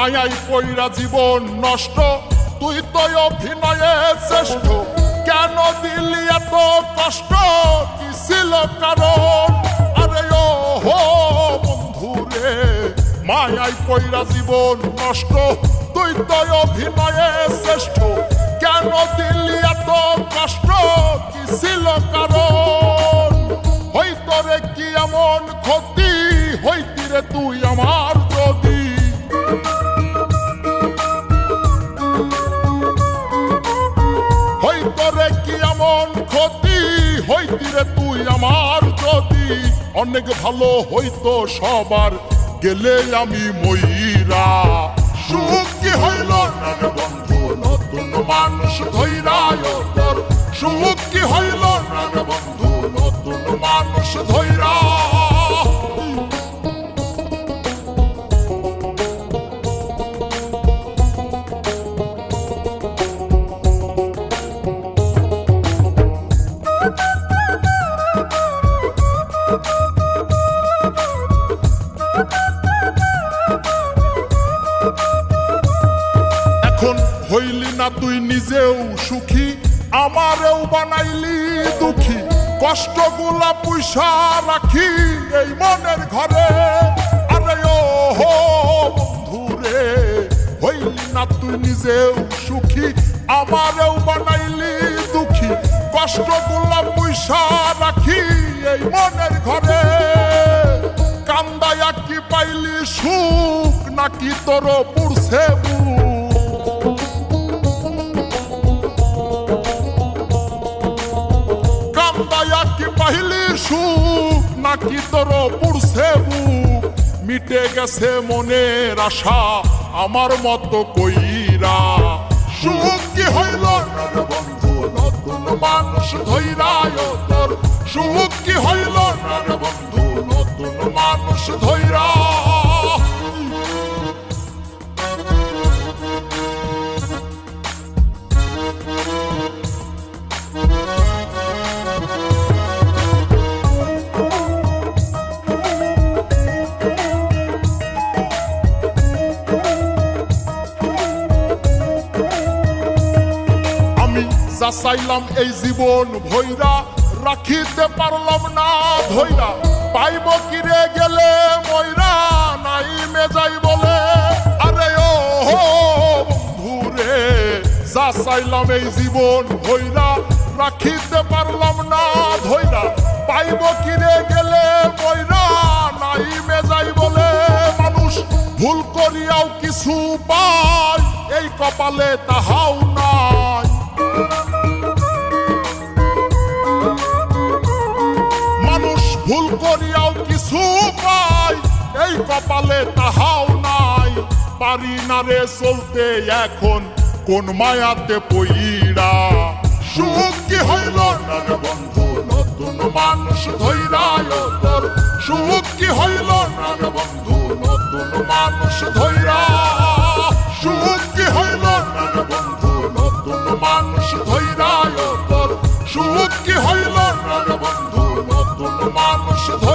মায়াই পইরা জীবন নষ্ট, তুই তো অভিনয়ে শ্রেষ্ঠ। কেন দিলি এত কষ্ট, কি ছিল কারণ? আরে ও হো বন্ধু রে, মায়াই পইরা জীবন নষ্ট, তুই তো অভিনয়ে শ্রেষ্ঠ। কেন দিলি এত কষ্ট, কি ছিল কারণ? হইতো রে কি এমন ক্ষতি, হইতি রে তুই আমার যদি। হইতো রে কি এমন ক্ষতি, হইতি রে তুই আমার যদি। অনেক ভালো হইতো সবার, গেলে আমি ময়রা। সুখ কি হইল না রে বন্ধু, নতুন মানুষ ধইরা তোর। সুখ কি হইল না রে বন্ধু, নতুন মানুষ ধইরা। এখন হইলি না তুই নিজেও সুখী, আমারেও বানাইলি দুঃখী। কষ্টগুলা পয়সা রাখি এই মনের ঘরে। আরে ও হো বন্ধু রে, হইলি না তুই নিজেও সুখী, আমারেও বানাইলি দুঃখী। কষ্টগুলা পয়সা রাখি এই মনের ঘরে। কান্দায়া কি পাইলি সুখ, নাকি তোর পুড়ছে বুক? কান্দায়া কি পাইলি সুখ, নাকি তোর পুড়ছে বুক? মিটে গেছে মনের আশা আমার মতো কইরা। সুখ কি হইল না রে বন্ধু, নতুন মানুষ ধইরা তোর। সুখ কি হইল না রে বন্ধু, নতুন মানুষ ধইরা। যা চাইলাম এই জীবন ভৈরা, রাখিতে পারলাম না ধৈরা। পাইব কিরে গেলে ময়রা, নাই মেজাই বলে। আরে ও হো বন্ধু রে, যা চাইলাম এই জীবন ভৈরা, রাখিতে পারলাম না ধৈরা। পাইব কিরে গেলে ময়রা, নাই মেজাই বলে। মানুষ ভুল করিয়াও কিছু পায়, এই কপালে তাহাও নাই। মানুষ ভুল করিয়াও কিছু পায়, এই কপালে তাহাও নাই। পারি না রে চলতে এখন কোন মায়াতে পইরা। সুখ কি হইল না রে বন্ধু, নতুন মানুষ ধইরা তোর। সুখ কি হইল না রে বন্ধু, নতুন মানুষ ধইরা। সুখ কি হইল না রে বন্ধু, নতুন মানুষ ধইরা তোর। সুখ কি হইল না রে বন্ধু, নতুন মানুষ ধইরা।